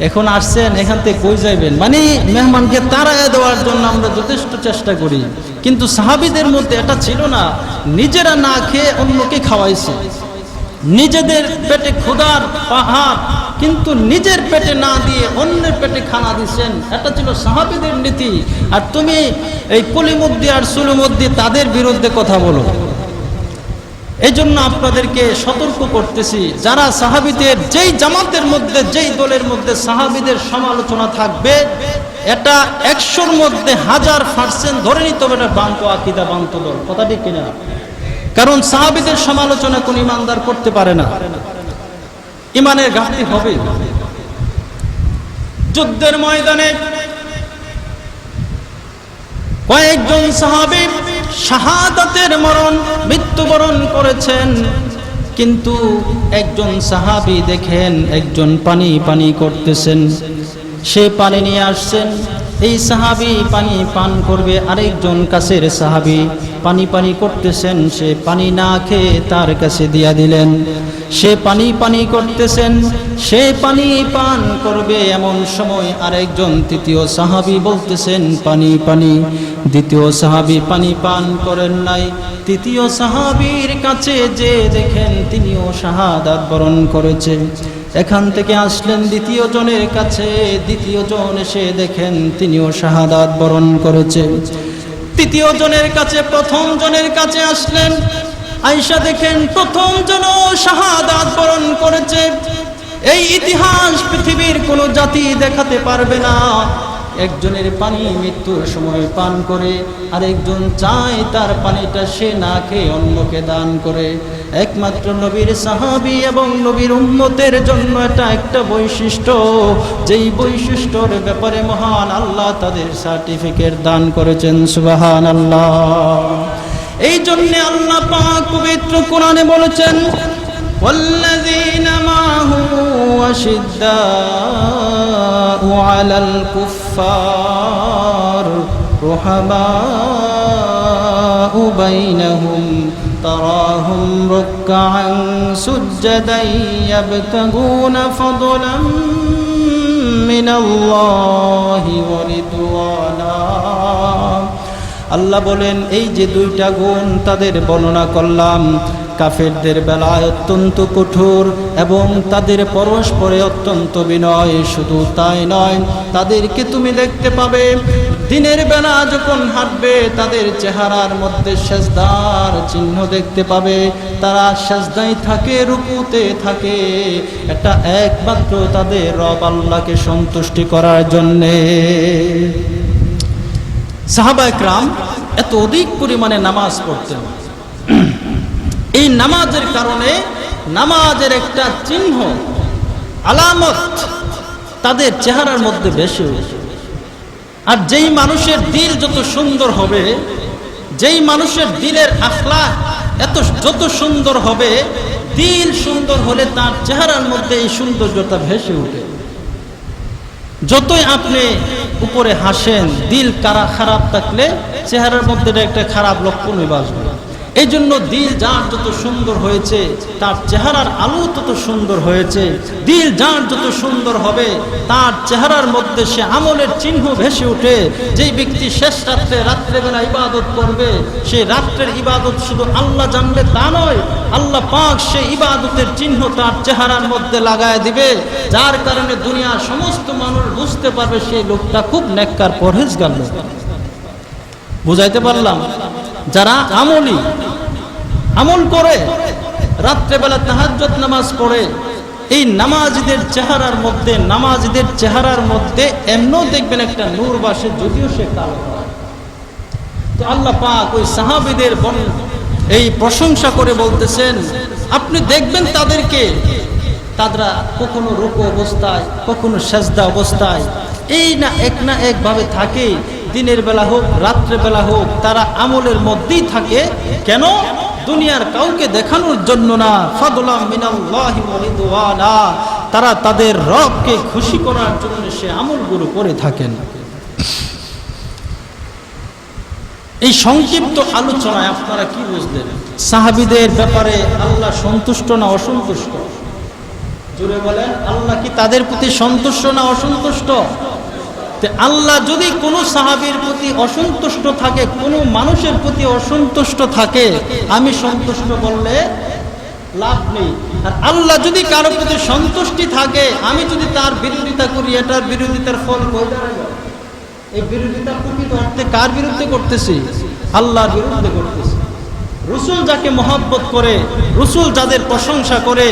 এখন আসছেন এখান থেকে কই যাইবেন, মানে মেহমানকে তাড়াইয়া দেওয়ার জন্য আমরা যথেষ্ট চেষ্টা করি। কিন্তু সাহাবীদের মধ্যে এটা ছিল না, নিজেরা না খেয়ে অন্যকে খাওয়াইছে। নিজেদের পেটে ক্ষুধার পাহাড়, কিন্তু নিজের পেটে না দিয়ে অন্যের পেটে খানা দিচ্ছেন, এটা ছিল সাহাবীদের নীতি। আর তুমি এই পলিমুদ্দি আর সুলুমুদ্দি তাদের বিরুদ্ধে কথা বলো। এই জন্য আপনাদেরকে সতর্ক করতেছি, যারা সাহাবীদের যেই জামাতের মধ্যে, যেই দলের মধ্যে সাহাবীদের সমালোচনা থাকবে, এটা 100-র মধ্যে 1000% ধরে নিতে হবে এটা বানতো আকীদা, বানতো দল, কথা ঠিক কিনা? কারণ সাহাবীদের সমালোচনা কোন ইমানদার করতে পারে না, ইমানের ঘাটতি হবে। যুদ্ধের ময়দানে কয়েকজন সাহাবী শাহাদাতের মৃত্যুবরণ করেছেন, কিন্তু একজন সাহাবী দেখেন একজন পানি করতেছেন, সে পানি নিয়ে আসছেন। এই সাহাবী পানি পান করবে, আরেকজন কাছের সাহাবী পানি করতেছেন, সে পানি না খেয়ে তার কাছে দিয়া দিলেন। সে পানি করতেছেন, সে পানি পান করবে, এমন সময় আরেকজন তৃতীয় সাহাবী বলতেছেন পানি। দ্বিতীয় সাহাবী পানি পান করেন নাই, তৃতীয় সাহাবীর কাছে যে দেখেন তিনিও শাহাদাত বরণ করেছে। এখান থেকে আসলেন দ্বিতীয় জনের কাছে, দ্বিতীয় জন এসে দেখেন তিনিও শাহাদাত বরণ করেছে। তৃতীয় জনের কাছে প্রথম জনের কাছে আসলেন, আয়েশা দেখেন প্রথম জনও শাহাদাত বরণ করেছে। এই ইতিহাস পৃথিবীর কোনো জাতি দেখাতে পারবে না, একজনের পানি মৃত্যুর সময় পান করে, আরেকজন চায় তার পানিটা সে না খেয়ে অন্যকে দান করে। একমাত্র নবীর সাহাবী এবং নবীর উম্মতের জন্য এটা একটা বৈশিষ্ট্য, যেই বৈশিষ্ট্যর ব্যাপারে মহান আল্লাহ তাদের সার্টিফিকেট দান করেছেন। সুবহানাল্লাহ। এই জন্য আল্লাহ পাক পবিত্র কোরআনে বলেছেন, والذين معه أشداء على الكفار رحماء بينهم تراهم ركعا سجدا يبتغون فضلا من الله ورضوانا। আল্লাহ বলেন এই যে 2টা গুণ তাদের বর্ণনা করলাম, কাফেরদের বেলায় অত্যন্ত কঠোর এবং তাদের পরস্পরে অত্যন্ত বিনয়। শুধু তাই নয়, তাদেরকে তুমি দেখতে পাবে দিনের বেলা যখন হাঁটবে তাদের চেহারার মধ্যে সেজদার চিহ্ন দেখতে পাবে, তারা সেজদায় থাকে, রুকুতে থাকে। এটা একমাত্র তাদের রব আল্লাহকে সন্তুষ্টি করার জন্যে। সাহাবায়ে কেরাম এত অধিক পরিমাণে নামাজ পড়তেন। এই নামাজের কারণে, নামাজের একটা চিহ্ন আলামত তাদের চেহারার মধ্যে বেশি উঠে। আর যেই মানুষের দিল যত সুন্দর হবে, যেই মানুষের দিলের আখলাক যত সুন্দর হবে, দিল সুন্দর হলে তার চেহারার মধ্যে এই সৌন্দর্যতা ভেসে ওঠে। যতই আপনি উপরে হাসেন, দিল খারাপ থাকলে চেহারার মধ্যে একটা খারাপ লক্ষণই বাসবে। এই জন্য দিল যার যত সুন্দর হয়েছে, তার চেহারার আলো তত সুন্দর হয়েছে। দিল যার যত সুন্দর হবে, তার চেহারার মধ্যে সে আমলের চিহ্ন ভেসে ওঠে। যেই ব্যক্তি শেষ রাত্রেবেলা ইবাদত করবে, সেই রাত্রের ইবাদত শুধু আল্লাহ জানবে তা নয়, আল্লাহ পাক সেই ইবাদতের চিহ্ন তার চেহারার মধ্যে লাগায় দিবে, যার কারণে দুনিয়ার সমস্ত মানুষ বুঝতে পারবে সেই লোকটা খুব নেককার পরহেজগার লোক। বুঝাইতে পারলাম? যারা আমল করে, রাত্রেবেলা তাহাজ্জুদ নামাজ পড়ে, এই নামাজীদের চেহারার মধ্যে এমনও দেখবেন একটা নূর বাসে, যদিও সে কালো হয়। তো আল্লাহ পাক ওই সাহাবীদের এই প্রশংসা করে বলতেছেন, আপনি দেখবেন তাদেরকে, তারা কখনো রুকু অবস্থায়, কখনো সেজদা অবস্থায় এই না এক ভাবে থাকে। দিনের বেলা হোক, রাত্রে বেলা হোক, তারা আমলের মধ্যেই থাকে। কেন? দুনিয়ার কাউকে দেখানোর জন্য না, ফাদলাম মিনাল্লাহি ওয়া রিদওয়ানা, তারা তাদের রবকে খুশি করার জন্য সে আমলগুলো করে থাকেন। এই সংক্ষিপ্ত আলোচনায় আপনারা কি বুঝলেন? সাহাবীদের ব্যাপারে আল্লাহ সন্তুষ্ট না অসন্তুষ্ট? জোরে বলেন, আল্লাহ কি তাদের প্রতি সন্তুষ্ট না অসন্তুষ্ট? আল্লাহ যদি কোনো সাহাবীর প্রতি অসন্তুষ্ট থাকে, কোনো মানুষের প্রতি অসন্তুষ্ট থাকে, আমি সন্তুষ্ট বললে লাভ নেই। আর আল্লাহ যদি কারো প্রতি সন্তুষ্টি থাকে, আমি যদি তার বিরোধিতা করি, এটার বিরোধিতার ফল কই দাঁড়াবে? এই বিরোধিতা প্রকৃত অর্থে কার বিরুদ্ধে করতেছি? আল্লাহর বিরুদ্ধে করতেছি। রসুল যাকে মহব্বত করে, রসুল যাদের প্রশংসা করে,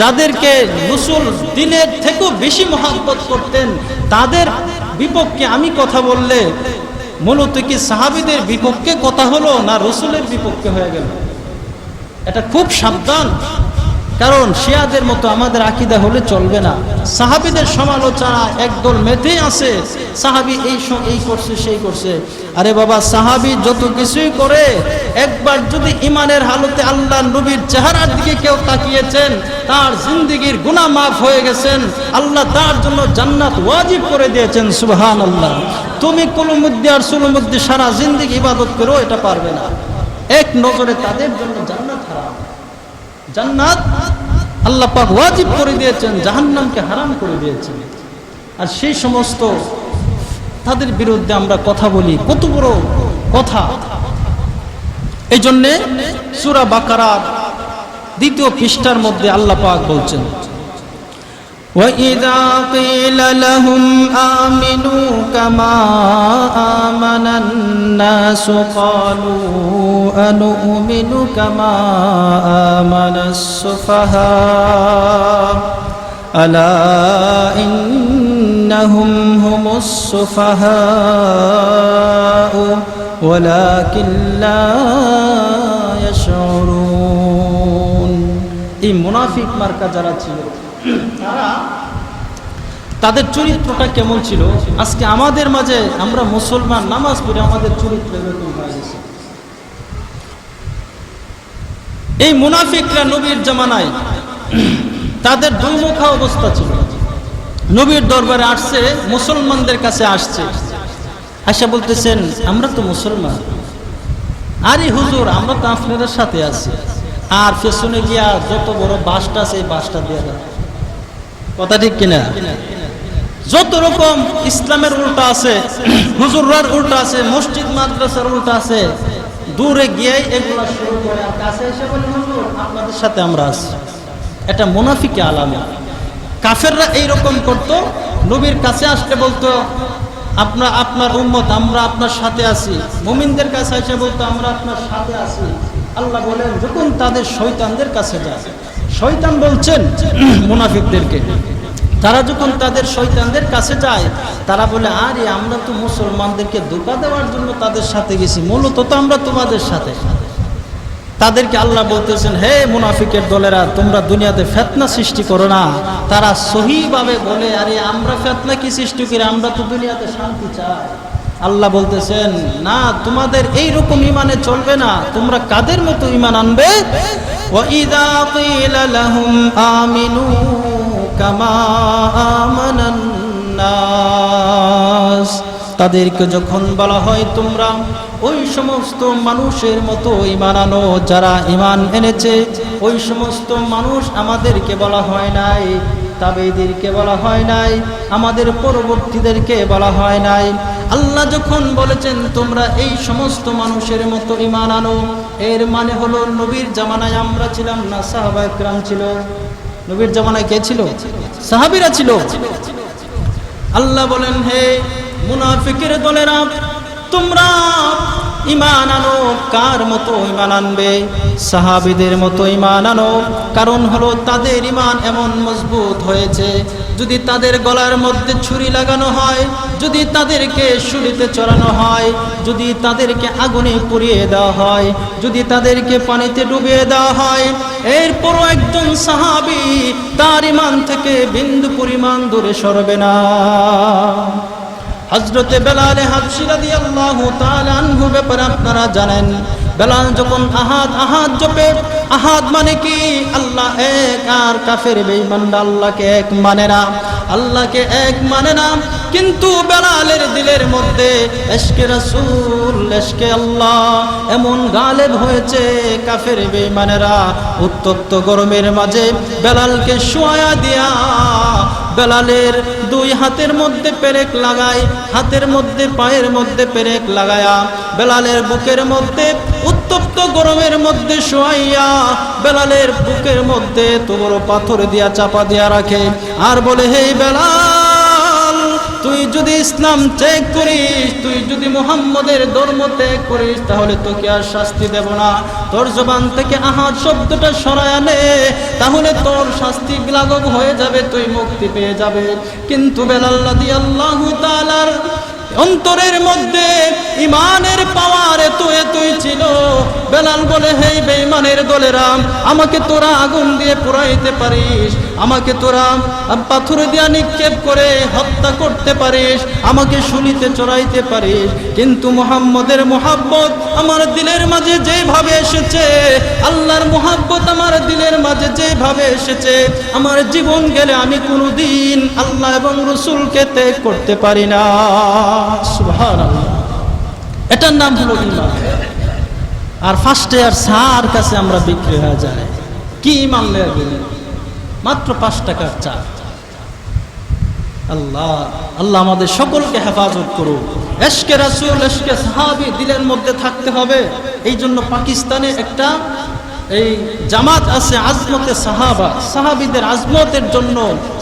যাদেরকে রসুল দিনের থেকেও বেশি মহব্বত করতেন, তাদের বিপক্ষে আমি কথা বললে মূলত কি সাহাবীদের বিপক্ষে কথা হলো না রসুলের বিপক্ষে হয়ে গেল? এটা খুব সাবধান, কারণ শিয়াদের মতো আমাদের আকীদা হলে চলবে না। সাহাবীদের সমালোচনা একদল মেতেই আছে, সাহাবী এই করছে সেই করছে। আরে বাবা, সাহাবী যত কিছুই করে, একবার যদি ইমানের হালতে আল্লাহ নবীর চেহারার দিকে কেউ তাকিয়েছেন, তার জিন্দেগীর গুনাহ মাফ হয়ে গেছেন, আল্লাহ তার জন্য জান্নাত ওয়াজিব করে দিয়েছেন। সুবহানাল্লাহ। তুমি কুলুমুদ্দি আর সুলুমুদ্দি সারা জিন্দেগি ইবাদত করো, এটা পারবে না। এক নজরে তাদের জন্য জান্নাত হারাম। জান্নাত আল্লাহ পাক ওয়াজিব করে দিয়েছেন, জাহান্নামকে হারাম করে দিয়েছেন। আর সেই সমস্ত তাদের বিরুদ্ধে আমরা কথা বলি, কত বড় কথা। এই জন্যে সূরা বাকারার 2 পৃষ্ঠার মধ্যে আল্লাহ পাক বলছেন, وَإِذَا قِيلَ لَهُمْ آمِنُوا كَمَا آمَنَ النَّاسُ قَالُوا أَنُؤْمِنُ كَمَا آمَنَ السُّفَهَاءُ أَلَا إِنَّهُمْ هُمُ السُّفَهَاءُ وَلَكِنْ لَا يَشْعُرُونَ। এই মুনাফিক মার্কা যারা ছিল, তাদের চরিত্রটা কেমন ছিল? আজকে আমাদের মাঝে আমরা মুসলমান নামাজ পড়ে আমাদের চরিত্র এরকম হয়ে গেছে। এই মুনাফিকরা নবীর জামানায় তাদের দুর্মুখা অবস্থা ছিল। নবীর দরবারে আসছে, মুসলমানদের কাছে আসছে, আশা বলতেছেন আমরা তো মুসলমান, আরে হুজুর আমরা তো আপনাদের সাথে আছি। আর পেছনে গিয়া যত বড় বাসটা আছে এই বাসটা দিয়ে দেয়। কথা ঠিক কিনা? যত রকম ইসলামের উল্টা আছে, হুজুরার উল্টা আছে, মসজিদ মাদ্রাসার উল্টা আছে, দূরে গিয়ে এগুলা শুরু করে, আর কাছে এসে বলে হুজুর আপনাদের সাথে আমরা আছি। এটা মুনাফিকি আলামত। কাফেররা এইরকম করতো, নবীর কাছে আসতে বলতো আপনার উম্মত, আমরা আপনার সাথে আছি। মুমিনদের কাছে এসে বলতো আমরা আপনার সাথে আছি। আল্লাহ বলেন যখন তাদের শয়তানদের কাছে যায়, শয়তান বলছেন মুনাফিকদেরকে, তারা যখন তাদের শয়তানদের কাছে যায়, তারা বলে আরে আমরা তো মুসলমানদেরকে ধোঁকা দেওয়ার জন্য তাদের সাথে গেছি, মূলত তো আমরা তোমাদের সাথে। তাদেরকে আল্লাহ বলতেছেন, হে মুনাফিকের দলেরা, তোমরা দুনিয়াতে ফিতনা সৃষ্টি করো না। তারা সহিভাবে বলে, আরে আমরা ফিতনা কি সৃষ্টি করি, আমরা তো দুনিয়াতে শান্তি চাই। আল্লাহ বলতেছেন, না, তোমাদের এই রকম ঈমানে চলবে না। তোমরা কাদের মতো ঈমান আনবে? ওয়াইদা কিলা লাহুম আমিনু কামা আমানান নাস, তাদেরকে যখন বলা হয় তোমরা ওই সমস্ত মানুষের মতো ঈমান আনো যারা ঈমান এনেছে, ওই সমস্ত মানুষ আমাদেরকে বলা হয় নাই, তাবেঈদেরকে বলা হয় নাই, আমাদের পরবর্তীদেরকে বলা হয় নাই। আল্লাহ যখন বলেছেন তোমরা এই সমস্ত মানুষের মতো ঈমান আনো, এর মানে হলো নবীর জামানায় আমরা ছিলাম না, সাহাবায়ে কেরাম ছিল। নবীর জামানায় কে ছিল? সাহাবীরা ছিল। আল্লাহ বলেন, হে মুনাফিকের দলেরা, তোমরা ঈমান আনো। কার মতো ঈমান আনবে? সাহাবীদের মতো ঈমান আনো। কারণ হলো তাদের ঈমান এমন মজবুত হয়েছে, যদি তাদের গলার মধ্যে ছুরি লাগানো হয়, যদি তাদেরকে শুলিতে চড়ানো হয়, যদি তাদেরকে আগুনে পুড়িয়ে দেওয়া হয়, যদি তাদেরকে পানিতে ডুবিয়ে দেওয়া হয়, এরপরও একজন সাহাবী তার ঈমান থেকে বিন্দু পরিমাণ দূরে সরবে না। হযরতে বেলাল হাবশী রাদিয়াল্লাহু তাআলা আনহু ব্যাপারে আপনারা জানেন, বেলাল যখন আহাদ আহাদ জপে, আহাদ মানে কি? আল্লাহ এক, আর কাফের বেঈমানরা আল্লাহকে এক মানে না, আল্লাহকে এক মানে না। কিন্তু বেলালের দিলের মধ্যে ইশকে রাসূল, ইশকে আল্লাহ এমন গালেব হয়েছে, কাফের বেঈমানেরা উত্তপ্ত গরমের মাঝে বেলালকে শোয়া দিয়া বেলালের দুই হাতের মধ্যে পেরেক লাগায়, হাতের মধ্যে পায়ের মধ্যে পেরেক লাগায়া বেলালের বুকের মধ্যে উত্তপ্ত গরমের মধ্যে শোয়াইয়া বেলালের বুকের মধ্যে তো বড় পাথর দিয়া চাপা দিয়া রাখে, আর বলে, হে বেলাল, তুই যদি ইসলাম ত্যাগ করিস, তুই যদি মুহাম্মদের ধর্ম ত্যাগ করিস, তাহলে তোকে আর শাস্তি দেব না। তোর জবান থেকে আহাদ শব্দটা সরায় নে, তাহলে তোর শাস্তি লাঘব হয়ে যাবে, তুই মুক্তি পেয়ে যাবে। কিন্তু বেলাল রাদিয়াল্লাহু তাআলার অন্তরের মধ্যে ঈমানের পাওয়ার এতই ছিল, বেলাল বলে, হে বেঈমানের দলেরা, আমাকে তোরা আগুন দিয়ে পোড়াইতে পারিস, আমাকে তোরা পাথর দিয়ে নিক্ষেপ করে হত্যা করতে পারিস, আমাকে শুলিতে চড়াইতে পারিস, কিন্তু মুহাম্মদের মুহাব্বত আমার দিলের মাঝে যেভাবে এসেছে, আল্লাহর মুহাব্বত আমার দিলের মাঝে যেভাবে এসেছে, আমার জীবন গেলে আমি কোনোদিন আল্লাহ এবং রাসূলকে ত্যাগ করতে পারি না। সুবহানাল্লাহ, এটার নাম হলো ঈমান। আর ফার্স্ট ইয়ার সার কাছে আমরা বিক্রি হয়ে যায়, কি ঈমান লয়ে গেলেন? মাত্র 5 টাকার চা। আল্লাহ আল্লাহ আমাদের সকলকে হেফাজত করুন। ইশকে রাসূল, ইশকে সাহাবী দিলের মধ্যে থাকতে হবে। এই জন্য পাকিস্তানে একটা এই জামাত আছে, আজমতে সাহাবা। সাহাবীদের আজমতের জন্য,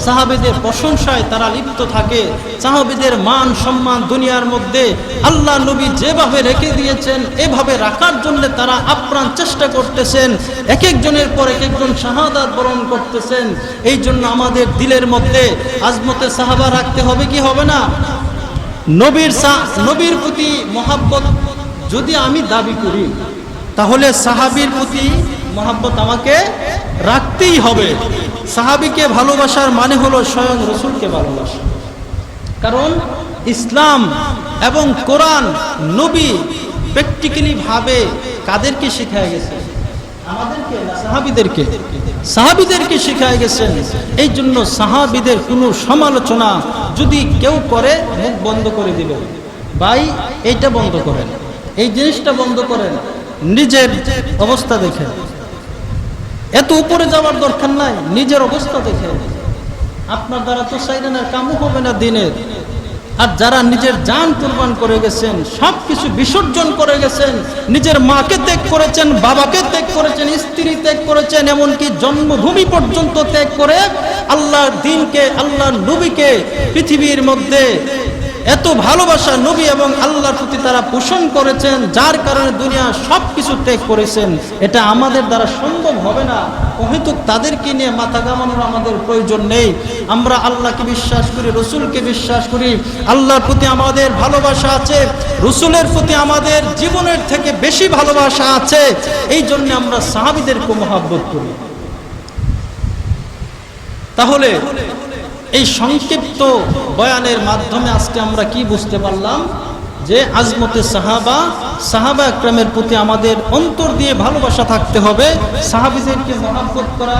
সাহাবীদের প্রশংসায় তারা লিপ্ত থাকে। সাহাবীদের মান সম্মান দুনিয়ার মধ্যে আল্লাহ নবী যেভাবে রেখে দিয়েছেন, এভাবে রাখার জন্য তারা আপ্রাণ চেষ্টা করতেছেন। এক একজনের পর এক একজন শাহাদাত বরণ করতেছেন। এই জন্য আমাদের দিলের মধ্যে আজমতে সাহাবা রাখতে হবে কি হবে না? নবীর প্রতি মহাব্বত যদি আমি দাবি করি, তাহলে সাহাবীর প্রতি মহাব্বত আমাকে রাখতেই হবে। সাহাবীকে ভালোবাসার মানে হলো স্বয়ং রাসূলকে ভালোবাসা। কারণ ইসলাম এবং কোরআন নবী প্র্যাকটিক্যালি ভাবে কাদেরকে শিখায় গেছে? আমাদেরকে না সাহাবীদেরকে? সাহাবীদেরকে শিখায় গেছেন। এই জন্য সাহাবীদের কোনো সমালোচনা যদি কেউ করে, মুখ বন্ধ করে দিবেন। ভাই, এইটা বন্ধ করেন, এই জিনিসটা বন্ধ করেন, নিজের অবস্থা দেখে। এত উপরে যাওয়ার দরকার নাই, নিজের অবস্থা দেখে। আপনার দ্বারা তো সাইরানের কামও হবে না দিনের। আর যারা নিজের জান কুরবান করে গেছেন, সব কিছু বিসর্জন করে গেছেন, নিজের মাকে ত্যাগ করেছেন, বাবাকে ত্যাগ করেছেন, স্ত্রী ত্যাগ করেছেন, এমনকি জন্মভূমি পর্যন্ত ত্যাগ করে আল্লাহর দ্বীনকে, আল্লাহর নবীকে পৃথিবীর মধ্যে এত ভালোবাসা নবী এবং আল্লাহর প্রতি তারা পোষণ করেছেন, যার কারণে দুনিয়া সব কিছু ত্যাগ করেছেন। এটা আমাদের দ্বারা সম্ভব হবে না, অহেতুক তাদেরকে নিয়ে মাথা ঘামানোর আমাদের প্রয়োজন নেই। আমরা আল্লাহকে বিশ্বাস করি, রসুলকে বিশ্বাস করি, আল্লাহর প্রতি আমাদের ভালোবাসা আছে, রসুলের প্রতি আমাদের জীবনের থেকে বেশি ভালোবাসা আছে। এই জন্য আমরা সাহাবীদেরকে মহব্বত করি। তাহলে এই সংক্ষিপ্ত বয়ানের মাধ্যমে আজকে আমরা কি বুঝতে পারলাম? যে আজমতে সাহাবা একরামের প্রতি আমাদের অন্তর দিয়ে ভালোবাসা থাকতে হবে। সাহাবীদেরকে মহব্বত করা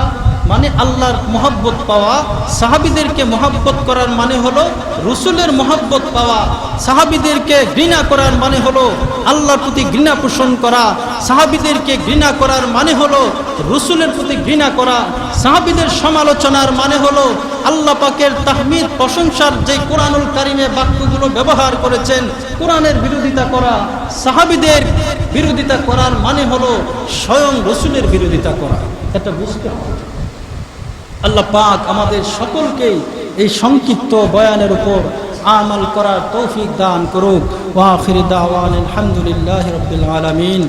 মানে আল্লাহর মহব্বত পাওয়া, সাহাবীদেরকে মহব্বত করার মানে হলো রসুলের মহব্বত পাওয়া, সাহাবীদেরকে ঘৃণা করার মানে হলো আল্লাহর প্রতি ঘৃণা পোষণ করা, সাহাবীদেরকে ঘৃণা করার মানে হলো রসুলের প্রতি ঘৃণা করা, সাহাবীদের সমালোচনার মানে হলো আল্লাহ পাকের তাহমিদ প্রশংসার যে কোরআনুল কারিমে বাক্যগুলো ব্যবহার করেছেন কোরআনের বিরোধিতা করা, সাহাবীদের বিরোধিতা করার মানে হলো স্বয়ং রসুলের বিরোধিতা করা। এটা বুঝতে হবে। আল্লাহ পাক আমাদের সকলকেই এই সংক্ষিপ্ত বয়ানের উপর আমল করার তৌফিক দান করুক। ওয়া আখির দাওয়ানা আলহামদুলিল্লাহি রাব্বিল আলামিন।